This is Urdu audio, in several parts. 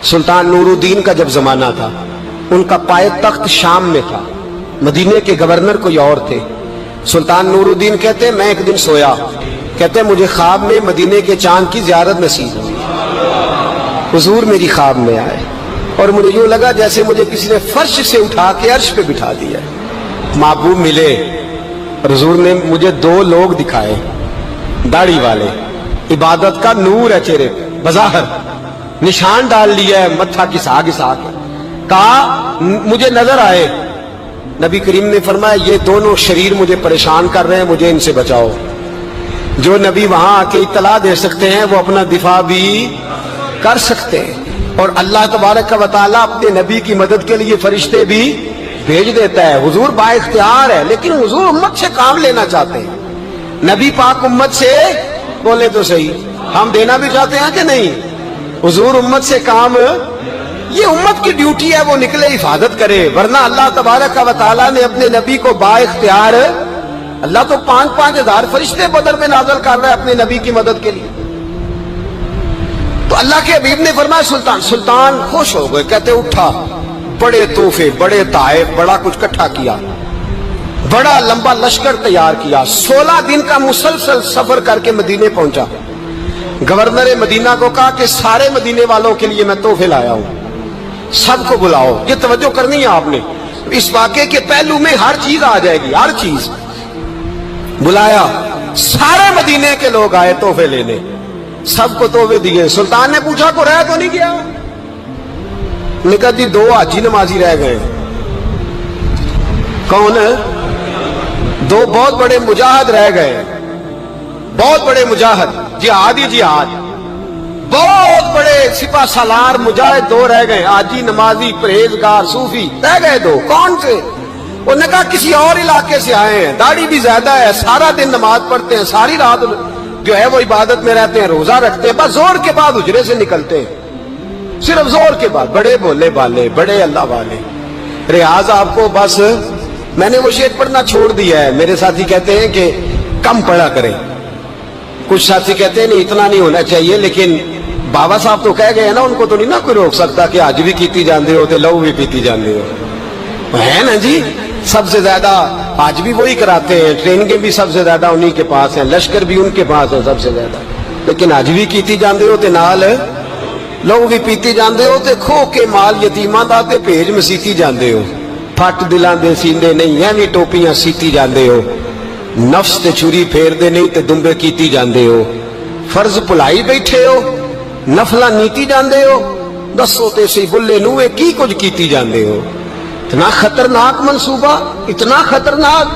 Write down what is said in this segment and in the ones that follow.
سلطان نورالدین کا جب زمانہ تھا، ان کا پائے تخت شام میں تھا، مدینے کے گورنر کوئی اور تھے۔ سلطان نورالدین کہتے ہیں میں ایک دن سویا، کہتے ہیں مجھے خواب میں مدینے کے چاند کی زیارت نصیب ہوئی، حضور میری خواب میں آئے اور مجھے یوں لگا جیسے مجھے کسی نے فرش سے اٹھا کے عرش پہ بٹھا دیا۔ محبوب ملے، حضور نے مجھے دو لوگ دکھائے، داڑھی والے، عبادت کا نور ہے چہرے پہ، بظاہر نشان ڈال لیا ہے، متھا گھسا گھسا کے کہا مجھے نظر آئے۔ نبی کریم نے فرمایا یہ دونوں شریر مجھے پریشان کر رہے ہیں، مجھے ان سے بچاؤ۔ جو نبی وہاں آ کے اطلاع دے سکتے ہیں وہ اپنا دفاع بھی کر سکتے ہیں، اور اللہ تبارک و تعالیٰ اپنے نبی کی مدد کے لیے فرشتے بھی بھیج دیتا ہے۔ حضور با اختیار ہے، لیکن حضور امت سے کام لینا چاہتے ہیں۔ نبی پاک امت سے بولے تو صحیح، ہم دینا بھی چاہتے ہیں کہ نہیں؟ حضور امت سے کام، یہ امت کی ڈیوٹی ہے، وہ نکلے حفاظت کرے، ورنہ اللہ تبارک و تعالیٰ نے اپنے نبی کو با اختیار، اللہ تو 5,000 فرشتے بدر میں نازل کر رہا ہے اپنے نبی کی مدد کے لیے۔ تو اللہ کے حبیب نے فرمایا سلطان خوش ہو گئے، کہتے اٹھا، بڑے تحفے، بڑے تحائف، بڑا کچھ اکٹھا کیا، بڑا لمبا لشکر تیار کیا، 16 دن کا مسلسل سفر کر کے مدینے پہنچا۔ گورنر مدینہ کو کہا کہ سارے مدینے والوں کے لیے میں تحفے لایا ہوں، سب کو بلاؤ۔ یہ توجہ کرنی ہے آپ نے، اس واقعے کے پہلو میں ہر چیز آ جائے گی، ہر چیز۔ بلایا، سارے مدینے کے لوگ آئے تحفے لینے، سب کو تحفے دیے۔ سلطان نے پوچھا کو رہ تو نہیں گیا؟ نکل دی 2 حاجی نمازی رہ گئے۔ کون؟ 2 بہت بڑے مجاہد رہ گئے، بہت بڑے مجاہد، جہادی جہاد، بہت بڑے سپہ سالار مجاہد 2 رہ گئے، حاجی نمازی پرہیزگار صوفی رہ گئے 2۔ کون سے؟ انہوں نے کہا کسی اور علاقے سے آئے ہیں، داڑھی بھی زیادہ ہے، سارا دن نماز پڑھتے ہیں، ساری رات جو ہے وہ عبادت میں رہتے ہیں، روزہ رکھتے ہیں، بس زور کے بعد حجرے سے نکلتے ہیں، صرف زور کے بعد، بڑے بولے بالے، بڑے اللہ والے۔ ریاض آپ کو بس میں نے وہ شعر پڑھنا چھوڑ دیا ہے، میرے ساتھی کہتے ہیں کہ کم پڑھا کریں، کچھ ساتھی کہتے ہیں نہیں اتنا نہیں ہونا چاہیے، لیکن بابا صاحب تو کہہ گئے ہیں نا، ان کو تو نہیں نا کوئی روک سکتا کہ آج بھی کیتی جاندے ہو تو لو بھی پیتی جاندے ہو، ہے نا جی؟ سب سے زیادہ آج بھی وہی کراتے ہیں، ٹریننگیں بھی سب سے زیادہ انہی کے پاس ہیں، لشکر بھی ان کے پاس ہے سب سے زیادہ، لیکن آج بھی کیتی جاندے ہو تے نال لو بھی پیتی جاندے ہو تے کھو کے مال یتیماں دا تے بھیج مسیتی جاندے ہو، پھٹ دلاں دے سیندے نہیں ایویں ٹوپیاں سیتی جاندے ہو، نفس تے چھری پھیر دے نہیں تے دمبے کیتی جاندے ہو، فرض پلائی بیٹھے ہو، نفلہ نیتی جاندے ہو، دسو تے سی بلے نوے کی کچھ کیتی جاندے ہو۔ اتنا خطرناک منصوبہ، اتنا خطرناک۔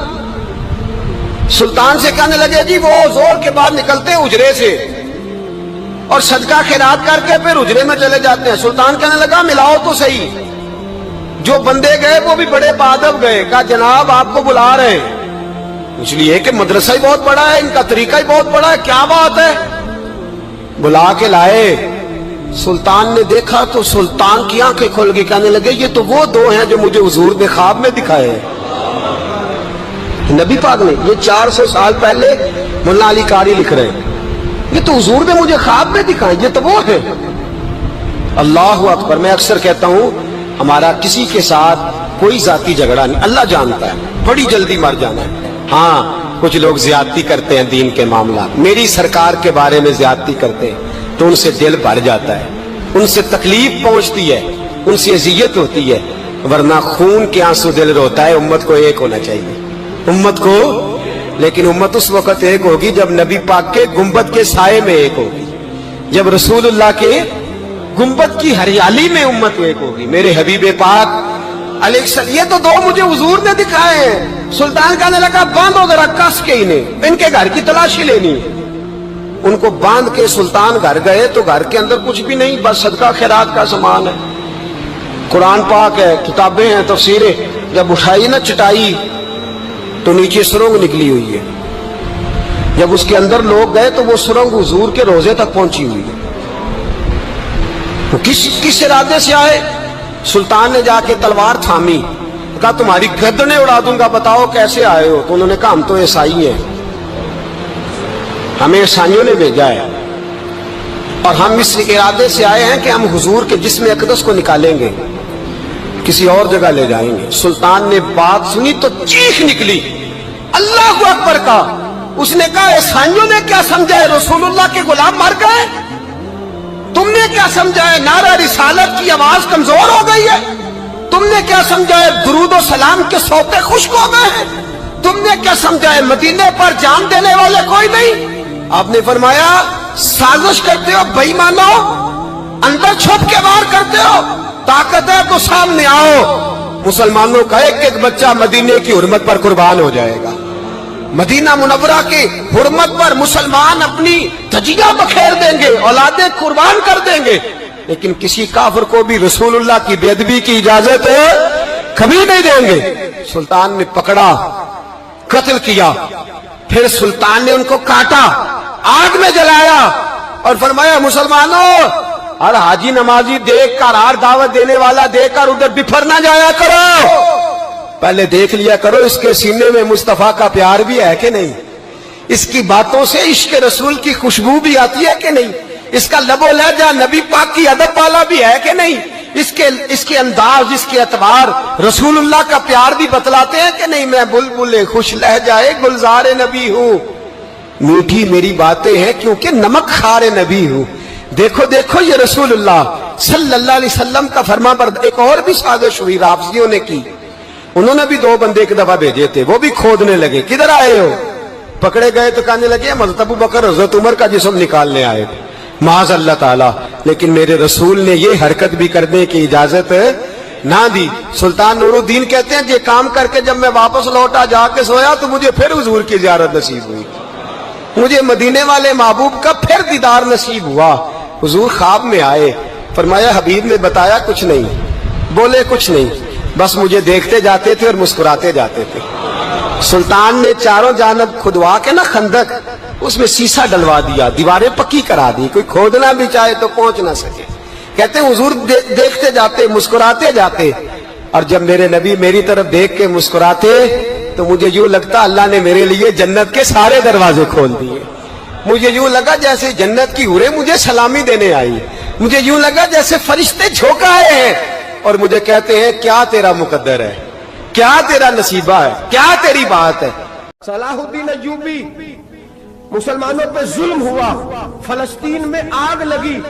سلطان سے کہنے لگے جی وہ زور کے بعد نکلتے ہیں اجرے سے اور صدقہ خیرات کر کے پھر اجرے میں چلے جاتے ہیں۔ سلطان کہنے لگا ملاؤ تو صحیح۔ جو بندے گئے وہ بھی بڑے بادب گئے، کہا جناب آپ کو بلا رہے ہیں، اس لیے کہ مدرسہ ہی بہت بڑا ہے، ان کا طریقہ ہی بہت بڑا ہے، کیا بات ہے؟ بلا کے لائے۔ سلطان نے دیکھا تو سلطان کی آنکھیں کھل گئی، کہنے لگے یہ تو وہ 2 ہیں جو مجھے حضور نے خواب میں دکھائے ہیں۔ نبی پاک نے یہ 400 سال پہلے مولانا علی قاری لکھ رہے ہیں، یہ تو حضور نے مجھے خواب میں دکھائے، یہ تو وہ ہے۔ اللہ اکبر۔ میں اکثر کہتا ہوں ہمارا کسی کے ساتھ کوئی ذاتی جھگڑا نہیں، اللہ جانتا ہے، بڑی جلدی مر جانا ہے۔ ہاں کچھ لوگ زیادتی کرتے ہیں دین کے معاملات، میری سرکار کے بارے میں زیادتی کرتے ہیں تو ان سے دل بھر جاتا ہے، ان سے تکلیف پہنچتی ہے، ان سے اذیت ہوتی ہے، ورنہ خون کے آنسو دل روتا ہے۔ امت کو ایک ہونا چاہیے، امت کو، لیکن امت اس وقت ایک ہوگی جب نبی پاک کے گنبد کے سائے میں ایک ہوگی، جب رسول اللہ کے گنبد کی ہریالی میں امت ایک ہوگی۔ میرے حبیب پاک علیہ السلام، یہ تو 2 مجھے حضور نے دکھائے ہیں۔ سلطان کہنے لگا باندھو ذرا کس کے انہیں، ان کے گھر کی تلاشی لینی ہے۔ ان کو باندھ کے سلطان گھر گئے تو گھر کے اندر کچھ بھی نہیں، بس صدقہ خیرات کا سامان ہے، قرآن پاک ہے، کتابیں ہیں، تفسیریں۔ جب اٹھائی نا چٹائی تو نیچے سرنگ نکلی ہوئی ہے، جب اس کے اندر لوگ گئے تو وہ سرنگ حضور کے روزے تک پہنچی ہوئی ہے۔ تو کس ارادے سے آئے؟ سلطان نے جا کے تلوار تھامی، کہا تمہاری گردنیں اڑا دوں گا، بتاؤ کیسے آئے ہو؟ تو انہوں نے کہا ہم تو عیسائی ہیں، ہمیں عیسائیوں نے بھیجا ہے۔ اور ہم اس ارادے سے آئے ہیں کہ ہم حضور کے جسم اقدس کو نکالیں گے، کسی اور جگہ لے جائیں گے۔ سلطان نے بات سنی تو چیخ نکلی، اللہ اکبر کا۔ اس نے کہا عیسائیوں نے کیا سمجھا ہے رسول اللہ کے غلام مر گئے؟ تم نے کیا سمجھا ہے نعرہ رسالت کی آواز کمزور ہو گئی ہے؟ تم نے کیا سمجھا ہے درود و سلام کے سوتے خشک ہو گئے ہیں؟ تم نے کیا سمجھا ہے مدینے پر جان دینے والے کوئی نہیں؟ آپ نے فرمایا سازش کرتے ہو بے ایمانو، اندر چھپ کے وار کرتے ہو، طاقت ہے تو سامنے آؤ۔ مسلمانوں کا ایک ایک بچہ مدینے کی حرمت پر قربان ہو جائے گا۔ مدینہ منورہ کی حرمت پر مسلمان اپنی دھجیاں بکھیر دیں گے، اولادیں قربان کر دیں گے، لیکن کسی کافر کو بھی رسول اللہ کی بے ادبی کی اجازت کبھی نہیں دیں گے۔ سلطان نے پکڑا، قتل کیا، پھر سلطان نے ان کو کاٹا، آگ میں جلایا اور فرمایا مسلمانوں، ہر حاجی نمازی دیکھ کر، ہر دعوت دینے والا دیکھ کر ادھر بفر نہ جایا کرو، پہلے دیکھ لیا کرو اس کے سینے میں مصطفیٰ کا پیار بھی ہے کہ نہیں، اس کی باتوں سے عشق رسول کی خوشبو بھی آتی ہے کہ نہیں، اس کا لب و لہجہ نبی پاک کی ادب والا بھی ہے کہ نہیں، اس کے انداز، اس کے اعتبار رسول اللہ کا پیار بھی بتلاتے ہیں کہ نہیں۔ میں بلبل خوش لہجہ گلزار نبی ہوں، میٹھی میری باتیں ہیں کیونکہ نمک خار نبی ہوں۔ دیکھو دیکھو یہ رسول اللہ صلی اللہ علیہ وسلم کا فرما بردار۔ ایک اور بھی سازش ہوئی رافضیوں نے کی، انہوں نے بھی 2 بندے ایک دفعہ بھیجے تھے، وہ بھی کھودنے لگے، کدھر آئے ہو؟ پکڑے گئے تو کہنے لگے حضرت ابو بکر حضرت عمر کا جسم نکالنے آئے تھے، معاذ اللہ تعالی۔ لیکن میرے رسول نے یہ حرکت بھی کرنے کی اجازت نہ دی۔ سلطان نور الدین کہتے ہیں یہ کام کر کے جب میں واپس لوٹا جا کے سویا تو مجھے پھر حضور کی زیارت نصیب ہوئی، مجھے مدینے والے محبوب کا پھر دیدار نصیب ہوا۔ حضور خواب میں آئے، فرمایا حبیب نے بتایا کچھ نہیں، بولے کچھ نہیں، بس مجھے دیکھتے جاتے تھے اور مسکراتے جاتے تھے۔ سلطان نے چاروں جانب کھدوا کے نا خندق، اس میں سیسا ڈلوا دیا، دیواریں پکی کرا دی، کوئی کھودنا بھی چاہے تو پہنچ نہ سکے۔ کہتے ہیں حضور دیکھتے جاتے، مسکراتے جاتے، اور جب میرے نبی میری طرف دیکھ کے مسکراتے تو مجھے یوں لگتا اللہ نے میرے لیے جنت کے سارے دروازے کھول دیے۔ مجھے یوں لگا جیسے جنت کی حوریں مجھے سلامی دینے آئی، مجھے یوں لگا جیسے فرشتے جھونکا آئے ہیں اور مجھے کہتے ہیں کیا تیرا مقدر ہے، کیا تیرا نصیبہ ہے، کیا تیری بات ہے۔ صلاح الدین ایوبی، مسلمانوں پہ ظلم ہوا، فلسطین میں آگ لگی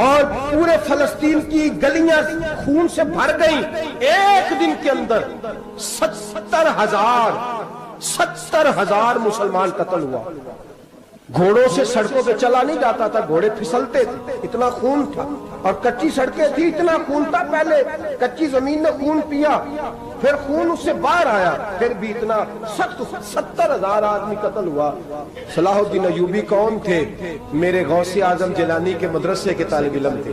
اور پورے فلسطین کی گلیاں خون سے بھر گئیں۔ ایک دن کے اندر 70,000 مسلمان قتل ہوا۔ گھوڑوں سے سڑکوں پہ چلا نہیں جاتا تھا، گھوڑے پھسلتے تھے، اتنا خون تھا، اور کچی سڑکیں تھی، اتنا خون تھا، پہلے کچی زمین نے خون پیا، پھر خون اس سے باہر آیا، پھر بھی اتنا سخت 70,000 آدمی قتل ہوا۔ صلاح الدین ایوبی کون تھے؟ میرے غوث اعظم جیلانی کے مدرسے کے طالب علم تھے۔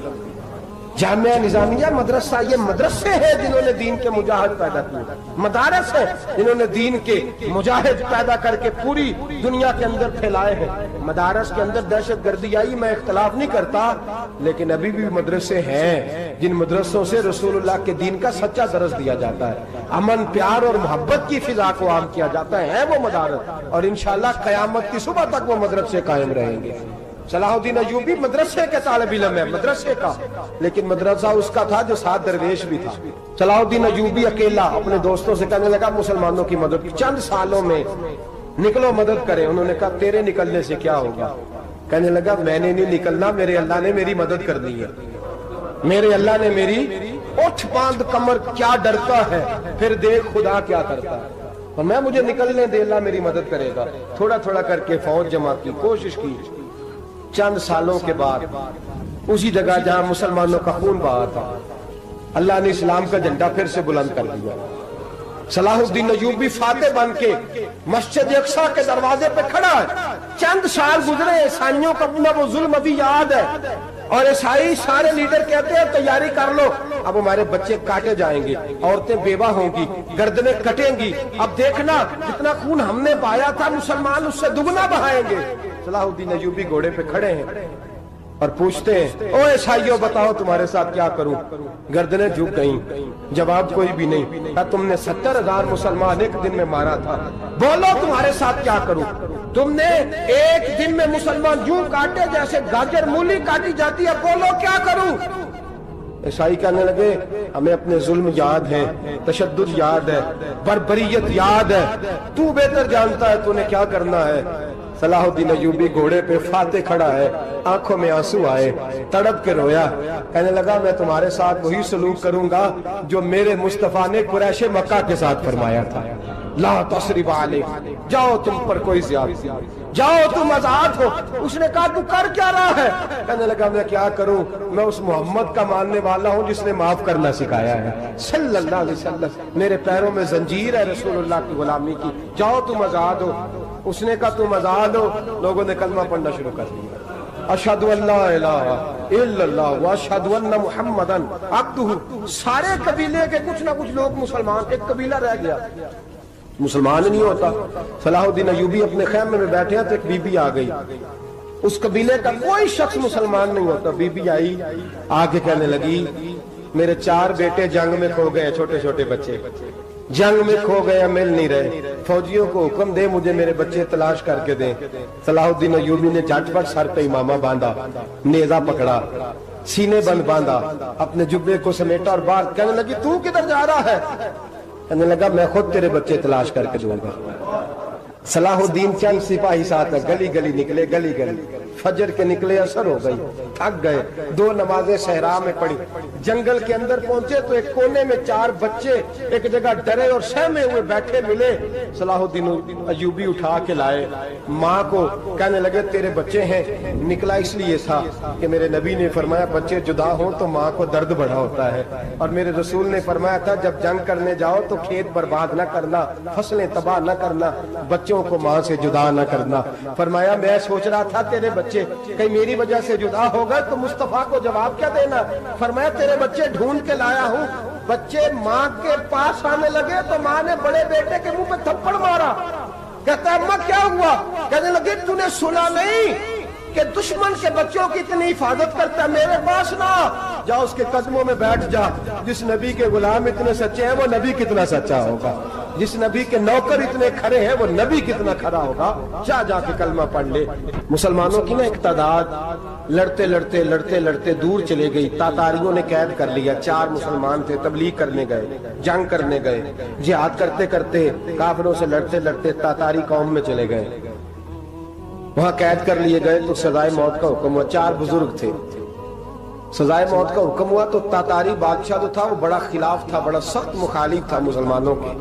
جامعہ نظامیہ مدرسہ، یہ مدرسے ہیں جنہوں نے دین کے مجاہد پیدا کیے، مدارس ہیں جنہوں نے دین کے مجاہد پیدا کر کے پوری دنیا کے اندر پھیلائے ہیں۔ مدارس کے اندر دہشت گردی آئی، میں اختلاف نہیں کرتا، لیکن ابھی بھی مدرسے ہیں جن مدرسوں سے رسول اللہ کے دین کا سچا درس دیا جاتا ہے، امن، پیار اور محبت کی فضا کو عام کیا جاتا ہے وہ مدارس، اور انشاءاللہ قیامت کی صبح تک وہ مدرسے قائم رہیں گے۔ صلاح الدین ایوبی مدرسے کے طالب علم ہے، مدرسے کا، لیکن مدرسہ اس کا تھا جو ساتھ درویش بھی تھا۔ صلاح الدین ایوبی اکیلا اپنے دوستوں سے کہنے لگا مسلمانوں کی مدد چند سالوں میں نکلو مدد کریں۔ انہوں نے کہا تیرے نکلنے سے کیا ہوگا؟ کہنے لگا میں نے نہیں نکلنا، میرے اللہ نے میری مدد کرنی ہے، میرے اللہ نے میری اٹھ باندھ کمر، کیا ڈرتا ہے پھر دیکھ خدا کیا کرتا ہے، اور میں مجھے نکلنے دے، اللہ میری مدد کرے گا۔ تھوڑا تھوڑا کر کے فوج جمع کی، کوشش کی۔ چند سالوں کے بعد اسی جگہ جہاں مسلمانوں کا خون بہا تھا، اللہ نے اسلام کا جھنڈا پھر سے بلند کر دیا۔ صلاح الدین ایوبی فاتح بن کے مسجد اقصی کے دروازے پہ کھڑا ہے۔ چند سال گزرے، عیسائیوں کا اپنا وہ ظلم ابھی یاد ہے، اور عیسائی سارے لیڈر کہتے ہیں تیاری کر لو، اب ہمارے بچے کاٹے جائیں گے، عورتیں بیوہ ہوں گی، گردنیں کٹیں گی، اب دیکھنا جتنا خون ہم نے بہایا تھا مسلمان اس سے دگنا بہائیں گے۔ صلاح الدین ایوبی گھوڑے پہ کھڑے ہیں اور پوچھتے ہیں او عیسائیوں بتاؤ تمہارے ساتھ کیا کروں؟ گردنیں جھک گئیں، جواب کوئی بھی نہیں۔ کہا تم نے 70,000 مسلمان ایک دن میں مارا تھا، بولو تمہارے ساتھ کیا کروں؟ تم نے ایک دن میں مسلمان یوں کاٹے جیسے گاجر مولی کاٹی جاتی ہے، بولو کیا کروں؟ عیسائی کہنے لگے ہمیں اپنے ظلم یاد ہے، تشدد یاد ہے، بربریت یاد ہے، تو بہتر جانتا ہے تو نے کیا کرنا ہے۔ صلاح الدین ایوبی گھوڑے پہ فاتح کھڑا ہے، آنکھوں میں آنسو آئے، تڑپ کے رویا، کہنے لگا میں تمہارے ساتھ وہی سلوک کروں گا جو میرے مصطفیٰ نے قریش مکہ کے ساتھ فرمایا تھا، لا تصریب علیک، جاؤ تم پر کوئی زیادتی، جاؤ تم آزاد ہو۔ اس نے کہا تو کر کیا رہا ہے؟ کہنے لگا میں کیا کروں، میں اس محمد کا ماننے والا ہوں جس نے معاف کرنا سکھایا ہے صلی اللہ علیہ وسلم، میرے پیروں میں زنجیر ہے رسول اللہ کی غلامی کی، جاؤ تم آزاد ہو۔ اس نے کہا تم آزاد ہو، لوگوں نے کلمہ پڑھنا شروع کر دیا، اشہد ان لا الہ الا اللہ واشہد ان محمدن عبدہ۔ سارے قبیلے کے کچھ نہ کچھ لوگ مسلمان، ایک قبیلہ رہ گیا مسلمان نہیں ہوتا۔ صلاح الدین ایوبی اپنے خیمے میں بیٹھے ہیں تو ایک بی بی آ گئی، اس قبیلے کا کوئی شخص مسلمان نہیں ہوتا۔ بی بی آئی، آگے کہنے لگی میرے 4 بیٹے جنگ میں کھو گئے، چھوٹے چھوٹے بچے جنگ میں کھو گئے، مل نہیں رہے، فوجیوں کو حکم دے مجھے میرے بچے تلاش کر کے دیں۔ صلاح الدین ایوبی نے جھٹ پٹ سر پہ امامہ باندھا، نیزہ پکڑا، سینے بند باندھا، اپنے جبے کو سمیٹا اور باہر کہنے لگی تو کدھر جا رہا ہے؟ کہنے لگا میں خود تیرے بچے تلاش کر کے دوں گا۔ صلاح الدین چند سپاہی ساتھ گلی گلی نکلے، گلی گلی فجر کے نکلے، اثر ہو گئی، تھک گئے، 2 نمازیں صحرا میں پڑھی، جنگل کے اندر پہنچے تو ایک کونے میں 4 بچے ایک جگہ ڈرے اور سہمے ہوئے بیٹھے ملے۔ صلاح الدین ایوبی اٹھا کے لائے، ماں کو کہنے لگے تیرے بچے ہیں، نکلا اس لیے تھا کہ میرے نبی نے فرمایا بچے جدا ہوں تو ماں کو درد بڑا ہوتا ہے، اور میرے رسول نے فرمایا تھا جب جنگ کرنے جاؤ تو کھیت برباد نہ کرنا، فصلیں تباہ نہ کرنا، بچوں کو ماں سے جدا نہ کرنا۔ فرمایا میں سوچ رہا تھا تیرے بچے کہیں میری وجہ سے جدا ہو گئے تو مصطفیٰ کو جواب کیا دینا۔ فرمایا تیرے بچے ڈھونڈ کے لایا ہوں۔ بچے ماں کے پاس آنے لگے تو ماں نے بڑے بیٹے کے منہ پہ تھپڑ مارا، کہتا ہے اماں کیا ہوا؟ کہنے لگے تو نے سنا نہیں کہ دشمن کے بچوں کی اتنی حفاظت کرتا ہے، میرے پاس نہ جا، اس کے قدموں میں بیٹھ جا۔ جس نبی کے غلام اتنے سچے ہیں وہ نبی کتنا سچا ہوگا، جس نبی کے نوکر اتنے کھڑے ہیں وہ نبی کتنا کھڑا ہوگا، جا جا کے کلمہ پڑھ لے۔ مسلمانوں کی نا ایک تعداد لڑتے لڑتے لڑتے لڑتے دور چلے گئی، تاتاریوں نے قید کر لیا، 4 مسلمان تھے، تبلیغ کرنے گئے، جنگ کرنے گئے، جہاد کرتے کرتے کافروں سے لڑتے لڑتے تاتاری قوم میں چلے گئے، وہاں قید کر لیے گئے تو سزائے موت کا حکم ہوا۔ 4 بزرگ تھے، سزائے موت کا حکم ہوا تو تاتاری بادشاہ جو تھا وہ بڑا خلاف تھا، بڑا سخت مخالف تھا مسلمانوں کے۔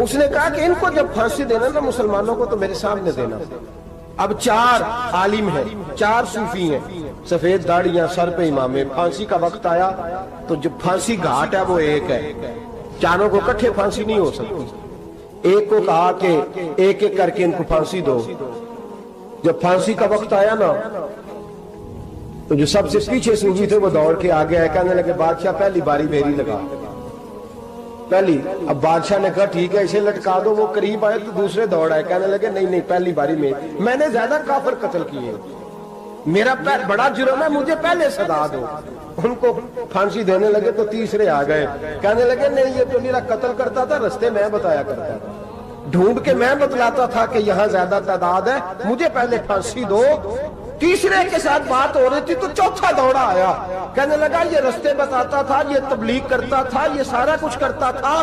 اس نے کہا کہ ان کو جب پھانسی دینا نا مسلمانوں کو تو میرے سامنے دینا۔ اب 4 عالم ہیں، 4 صوفی ہیں، سفید داڑیاں، سر پہ امامے، پھانسی کا وقت آیا تو جو پھانسی گھاٹ ہے وہ ایک ہے، چاروں کو اکٹھے پھانسی نہیں ہو سکتی۔ ایک کو کہا کہ ایک ایک کر کے ان کو پھانسی دو۔ جب پھانسی کا وقت آیا نا تو جو سب سے پیچھے صوفی تھے وہ دوڑ کے آگے آئے، کہنے لگے بادشاہ پہلی باری میری لگا، پہلی۔ اب بادشاہ نے کہا ٹھیک ہے اسے لٹکا دو۔ وہ قریب آئے تو دوسرے دوڑ آئے، کہنے لگے نہیں نہیں پہلی باری میں نے زیادہ کافر قتل کیے، میرا بڑا جرم ہے، مجھے پہلے سزا دو۔ ان کو پھانسی دینے لگے تو تیسرے آ گئے، کہنے لگے نہیں یہ تو میرا قتل کرتا تھا، رستے میں بتایا کرتا تھا، ڈھونڈ کے میں بتلاتا تھا کہ یہاں زیادہ تعداد ہے، مجھے پہلے پھانسی دو۔ تیسرے کے ساتھ بات ہو رہی تھی تو چوتھا دوڑا آیا، کہنے لگا یہ رستے بتاتا تھا، یہ تبلیغ کرتا تھا، یہ سارا کچھ کرتا تھا،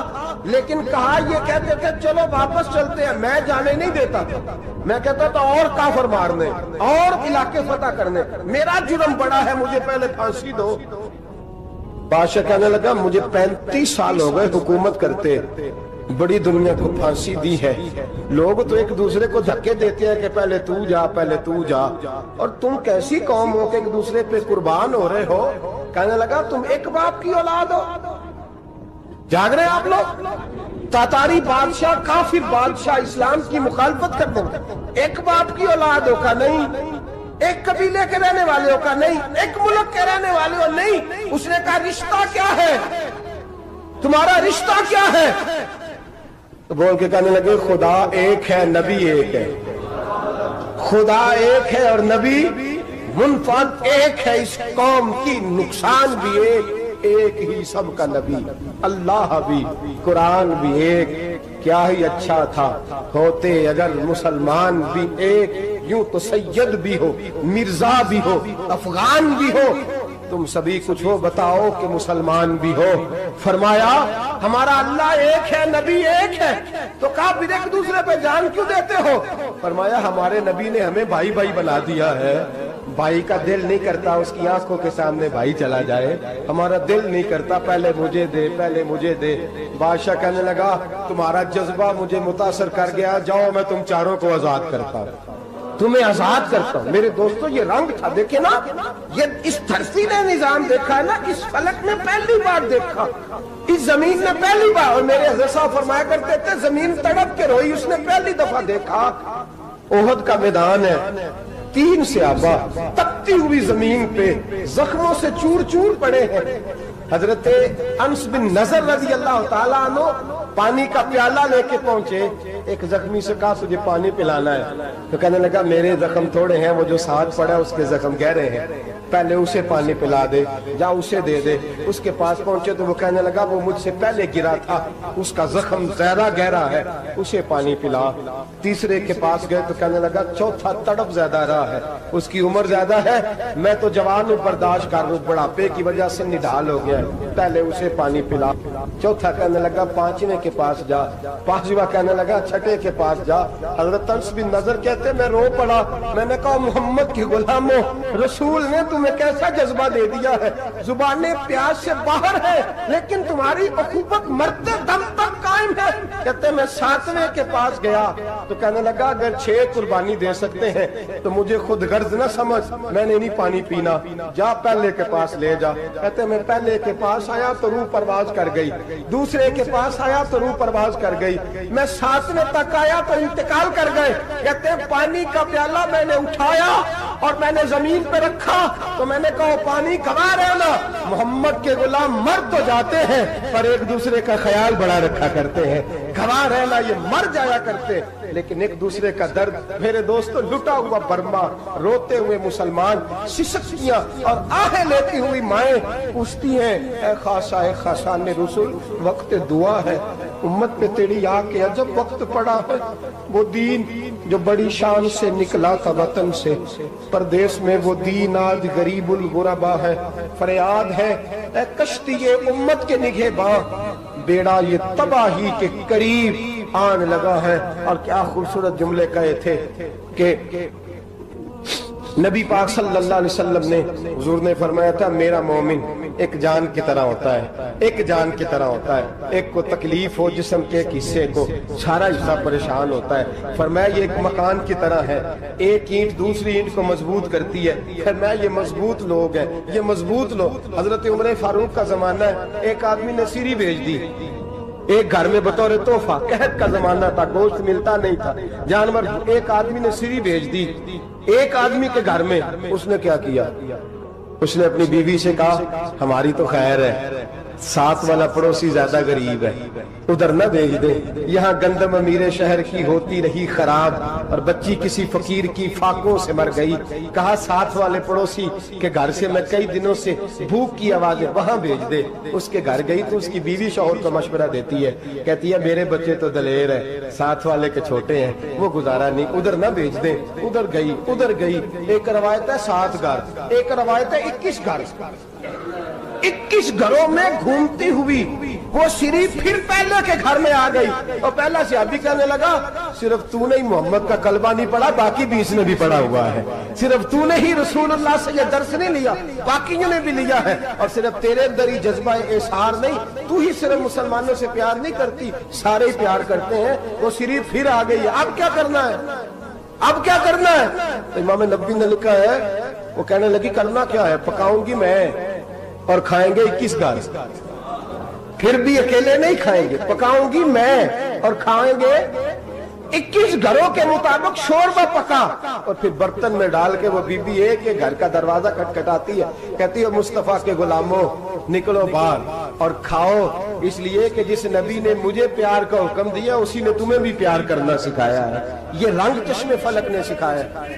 لیکن کہا یہ کہتے تھے چلو واپس چلتے ہیں، میں جانے نہیں دیتا تھا، میں کہتا تھا اور کافر مارنے اور علاقے فتح کرنے، میرا جرم بڑا ہے، مجھے پہلے پھانسی دو۔ بادشاہ کہنے لگا مجھے 35 سال ہو گئے حکومت کرتے، بڑی دنیا کو پھانسی دی ہے، لوگ تو ایک دوسرے کو دھکے دیتے ہیں کہ پہلے تو جا پہلے تو جا، اور تم کیسی قوم ہو کہ ایک دوسرے پہ قربان ہو رہے ہو۔ کہنے لگا تم ایک باپ کی اولاد ہو، جاگ رہے آپ لوگ؟ تاتاری بادشاہ، کافر بادشاہ، اسلام کی مخالفت کر دیں، ایک باپ کی اولاد ہو کا نہیں، ایک قبیلے کے رہنے والے ہو کا نہیں، ایک ملک کے رہنے والے ہو نہیں۔ اس نے کہا رشتہ کیا ہے تمہارا، رشتہ کیا ہے؟ تو بول کے کہنے لگے خدا ایک ہے، نبی ایک ہے، خدا ایک ہے اور نبی منفعت ایک ہے اس قوم کی، نقصان بھی ایک ہی سب کا نبی، اللہ بھی، قرآن بھی ایک، کیا ہی اچھا تھا ہوتے اگر مسلمان بھی ایک، یوں تو سید بھی ہو، مرزا بھی ہو، افغان بھی ہو، تم سبھی کچھ ہو، بتاؤ کہ مسلمان بھی ہو۔ فرمایا ہمارا اللہ ایک ہے، نبی ایک ہے، تو کہا پھر ایک دوسرے پہ جان کیوں دیتے ہو؟ فرمایا ہمارے نبی نے ہمیں بھائی بھائی بنا دیا ہے، بھائی کا دل نہیں کرتا اس کی آنکھوں کے سامنے بھائی چلا جائے، ہمارا دل نہیں کرتا پہلے مجھے دے، پہلے مجھے دے۔ بادشاہ کہنے لگا تمہارا جذبہ مجھے متاثر کر گیا، جاؤ میں تم چاروں کو آزاد کرتا ہوں، تمہیں آزاد کرتا ہوں۔ میرے دوستو یہ رنگ تھا، دیکھیں نا، یہ اس دھرتی نے نظام دیکھا ہے نا، اس فلک نے پہلی بار دیکھا، اس زمین نے پہلی بار، اور میرے حضرت صاحب فرمایا کرتے تھے زمین تڑپ کے روئی، اس نے پہلی دفعہ دیکھا۔ احد کا میدان ہے، 3 صحابہ تپتی ہوئی زمین پہ زخموں سے چور چور پڑے ہیں۔ حضرت انس بن نضر رضی اللہ تعالیٰ عنہ پانی کا پیالہ لے کے پہنچے، ایک زخمی سے کہا تجھے پانی پلانا ہے، تو کہنے لگا میرے زخم تھوڑے ہیں، وہ جو ساتھ پڑا ہے اس کے زخم گہرے ہیں، پہلے اسے پانی پلا دے، جا اسے دے دے۔ اس کے پاس پہنچے تو وہ کہنے لگا وہ مجھ سے پہلے گرا تھا، اس کا زخم زیادہ گہرا ہے، اسے پانی پلا۔ تیسرے کے پاس گئے تو کہنے لگا چوتھا تڑپ زیادہ رہا ہے، اس کی عمر زیادہ ہے، میں تو جوان ہوں برداشت کر لوں، بڑھاپے کی وجہ سے نڈھال ہو گیا ہے، پہلے اسے پانی پلا۔ چوتھا کہنے لگا 5ویں کے پاس جا، 5واں کہنے لگا 6 کے پاس جا۔ حضرت انس بن نضر کہتے میں رو پڑا، میں نے کہا محمد کے غلاموں، رسول نے تمہیں کیسا جذبہ دے دیا ہے، زبانیں پیاس سے باہر ہے لیکن تمہاری اخوت مرتے دم تک قائم ہے۔ کہتے میں 7ویں کے پاس گیا تو کہنے لگا اگر 6 قربانی دے سکتے ہیں تو مجھے خود غرض نہ سمجھ، میں نے نہیں پانی پینا، جا پہلے کے پاس لے جا۔ کہتے میں پہلے کے پاس آیا تو روح پرواز کر گئی، دوسرے کے پاس آیا تو روح پرواز کر گئی، میں 7ویں تک آیا تو انتقال کر گئے۔ کہتے ہیں پانی کا پیالہ میں نے اٹھایا اور میں نے زمین پہ رکھا تو میں نے کہا پانی گوا رہنا، محمد کے غلام مر تو جاتے ہیں پر ایک دوسرے کا خیال بڑا رکھا کرتے ہیں، گوا رہنا یہ مر جایا کرتے لیکن ایک دوسرے کا درد۔ میرے دوستو لٹا ہوا برما، روتے ہوئے مسلمان، سسکیاں اور آہیں لیتی ہوئی مائیں پوچھتی ہیں اے خاصا اے خاصان رسول، وقت دعا ہے، امت پہ تیری آ کے عجب وقت پڑا ہے، وہ دین جو بڑی شان سے نکلا تھا وطن سے، پردیس میں وہ دین آج غریب الغربا ہے، فریاد ہے اے کشتی امت کے نگہباں، بیڑا یہ تباہی کے قریب آن لگا ہے۔ اور کیا خوبصورت جملے کہے تھے کہ نبی پاک صلی اللہ علیہ وسلم نے، حضور نے فرمایا تھا میرا مومن ایک جان کی طرح ہوتا ہے، ایک جان کی طرح ہوتا ہے، ایک کو تکلیف ہو جسم کے ایک حصے کو، سارا حصہ پریشان ہوتا ہے۔ فرمایا یہ ایک مکان کی طرح ہے، ایک اینٹ دوسری اینٹ کو مضبوط کرتی ہے، فرمایا یہ مضبوط لوگ ہیں، یہ مضبوط لوگ۔ حضرت عمر فاروق کا زمانہ ہے، ایک آدمی نے سیری بھیج دی ایک گھر میں بطور تحفہ، قحط کا زمانہ تھا، گوشت ملتا نہیں تھا، جانور، ایک آدمی نے سیری بھیج دی ایک آدمی کے گھر میں۔ اس نے کیا کیا؟ اس نے اپنی بیوی سے کہا ہماری تو خیر ہے، ساتھ والا پڑوسی زیادہ غریب ہے، ادھر نہ بھیج دے، یہاں گندم امیر شہر کی ہوتی رہی خراب اور بچی کسی فقیر کی فاقوں سے مر گئی، کہا ساتھ والے پڑوسی کے گھر سے میں کئی دنوں سے بھوک کی آوازیں وہاں بھیج دے۔ اس کے گھر گئی تو اس کی بیوی شوہر کو مشورہ دیتی ہے، کہتی ہے میرے بچے تو دلیر ہے، ساتھ والے کے چھوٹے ہیں، وہ گزارا نہیں، ادھر نہ بھیج دے۔ ادھر گئی، ایک روایت ہے 7 گھر، ایک روایت ہے 21 گھر، 21 گھروں میں گھومتی ہوئی وہ سری پھر پہلے کے گھر میں آ گئی اور پہلا صحابی کہنے لگا صرف تو نے ہی محمد کا کلمہ نہیں پڑھا، باقی 20 نے بھی پڑھا ہوا ہے، صرف تو نے ہی رسول اللہ سے یہ درس نہیں لیا، باقیوں نے بھی لیا ہے، اور صرف تیرے اندر ہی جذبہ اظہار نہیں، تو ہی صرف مسلمانوں سے پیار نہیں کرتی، سارے ہی پیار کرتے ہیں۔ وہ سری پھر آ گئی ہے، اب کیا کرنا ہے؟ اب کیا کرنا ہے؟ امام نبوی نے لکھا ہے، وہ کہنے لگی کرنا کیا ہے، پکاؤں گی میں اور کھائیں گے 21 گھر، پھر بھی اکیلے نہیں کھائیں گے، پکاؤں گی میں اور کھائیں گے 21 گھروں کے مطابق شوربہ پکا، اور پھر برتن میں ڈال کے وہ بی بی ایک ایک گھر کا دروازہ کھٹکھٹاتی ہے، کہتی ہے مصطفیٰ کے غلاموں نکلو باہر اور کھاؤ، اس لیے کہ جس نبی نے مجھے پیار کا حکم دیا اسی نے تمہیں بھی پیار کرنا سکھایا ہے، یہ رنگ چشم فلک نے سکھایا ہے۔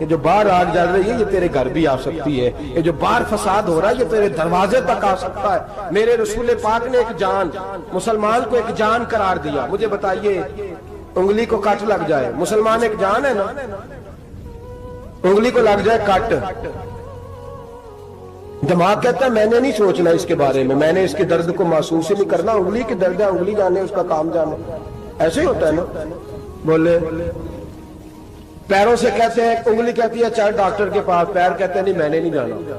یہ جو باہر آگ جل رہی ہے یہ تیرے گھر بھی آ سکتی ہے، یہ جو باہر فساد ہو رہا ہے یہ تیرے دروازے تک آ سکتا ہے۔ میرے رسول پاک نے ایک جان، مسلمان کو ایک جان قرار دیا۔ مجھے بتائیے انگلی کو کٹ لگ جائے، مسلمان ایک جان ہے نا، انگلی کو لگ جائے کٹ، دماغ کہتا ہے میں نے نہیں سوچنا اس کے بارے میں نے اس کے درد کو محسوس ہی نہیں کرنا، انگلی کی درد ہے، انگلی جانے اس کا کام جانے، ایسے ہی ہوتا ہے نا۔ بولے پیروں سے کہتے ہیں، انگلی کہتی ہے چل ڈاکٹر کے پاس، پیر کہتے ہیں نہیں میں نے نہیں جانا،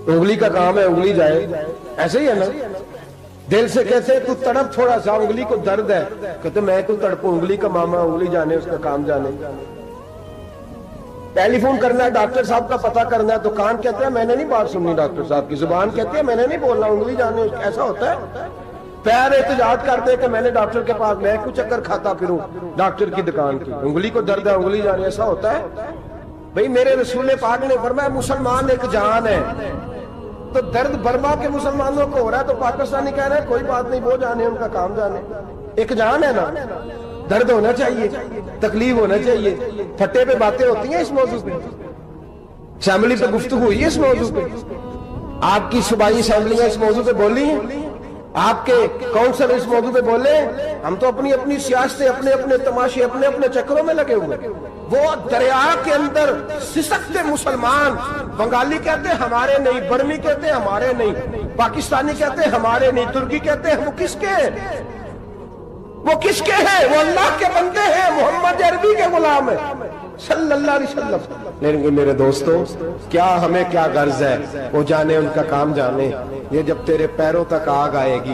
انگلی کا کام ہے انگلی جائے، ایسے ہی ہے نا۔ دل سے کہتے ہیں تو تڑپ تھوڑا سا، انگلی کو درد ہے، کہتے میں کو تڑپوں، انگلی کا ماما، انگلی جانے اس کا کام جانے۔ ٹیلی فون کرنا ہے ڈاکٹر صاحب کا پتہ کرنا ہے تو کان کہتے ہیں میں نے نہیں بات سننی ڈاکٹر صاحب کی، زبان کہتی ہے میں نے نہیں بولنا، انگلی جانے، ایسا ہوتا ہے۔ پیر احتجاج کرتے کہ میں نے ڈاکٹر کے پاس، میں کچھ چکر کھاتا پھروں ڈاکٹر کی دکان کی، انگلی کو درد ہے انگلی جانے، ایسا ہوتا ہے بھئی؟ میرے رسول پاک نے فرمایا مسلمان ایک جان ہے، تو درد برما کے مسلمانوں کو ہو رہا ہے تو پاکستانی کہہ رہے ہیں کوئی بات نہیں، وہ جانے ان کا کام جانے، ایک جان ہے نا۔ درد ہونا چاہیے، تکلیف ہونا چاہیے، پھٹے پہ باتیں ہوتی ہیں اس موضوع پہ، اسمبلی پہ گفتگو ہوئی ہے اس موضوع پہ، آپ کی صوبائی اسمبلیاں اس موضوع پہ بولی ہیں، آپ کے کونسل اس موضوع پہ بولے، ہم تو اپنی اپنی سیاستیں، اپنے اپنے تماشے، اپنے اپنے چکروں میں لگے ہوئے۔ وہ دریا کے اندر سسکتے مسلمان، بنگالی کہتے ہیں ہمارے نہیں، برمی کہتے ہیں ہمارے نہیں، پاکستانی کہتے ہیں ہمارے نہیں، ترکی کہتے ہیں وہ کس کے ہیں؟ وہ کس کے ہیں؟ وہ اللہ کے بندے ہیں، محمد عربی کے غلام ہیں صلی اللہ علیہ وسلم۔ لیکن میرے دوستو کیا ہمیں کیا غرض ہے، وہ جانے ان کا کام جانے۔ یہ جب تیرے پیروں تک آگ آئے گی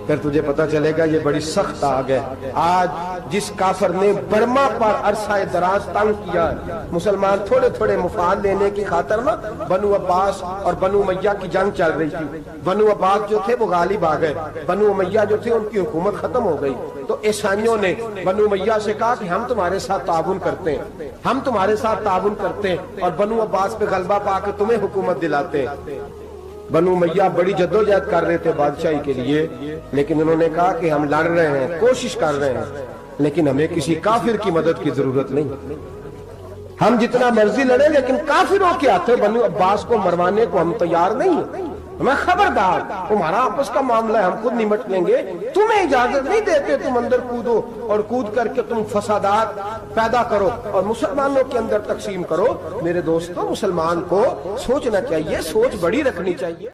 پھر تجھے پتا چلے گا یہ بڑی سخت آگ ہے۔ آج جس کافر نے برما پر عرصہ دراز تنگ کیا، مسلمان تھوڑے تھوڑے مفاد لینے کی خاطر نا، بنو عباس اور بنو امیہ کی جنگ چل رہی تھی، بنو عباس جو تھے وہ غالب آ گئے، بنو امیہ جو تھے ان کی حکومت ختم ہو گئی، تو عیسائیوں نے بنو امیہ سے کہا کہ ہم تمہارے ساتھ تعاون کرتے ہیں، ہم تمہارے ساتھ تعاون کرتے ہیں اور بنو عباس پہ غلبہ پا کے تمہیں حکومت دلاتے ہیں۔ بنو امیہ بڑی جدوجہد کر رہے تھے بادشاہی کے لیے، لیکن انہوں نے کہا کہ ہم لڑ رہے ہیں، کوشش کر رہے ہیں، لیکن ہمیں کسی کافر کی مدد کی ضرورت نہیں، ہم جتنا مرضی لڑیں لیکن کافروں کے ہاتھوں بنو عباس کو مروانے کو ہم تیار نہیں ہیں۔ ہمیں خبردار، تمہارا آپس کا معاملہ ہے، ہم خود نمٹ لیں گے، تمہیں اجازت نہیں دیتے تم اندر کودو اور کود کر کے تم فسادات پیدا کرو اور مسلمانوں کے اندر تقسیم کرو۔ میرے دوستو مسلمان کو سوچنا چاہیے، سوچ بڑی رکھنی چاہیے۔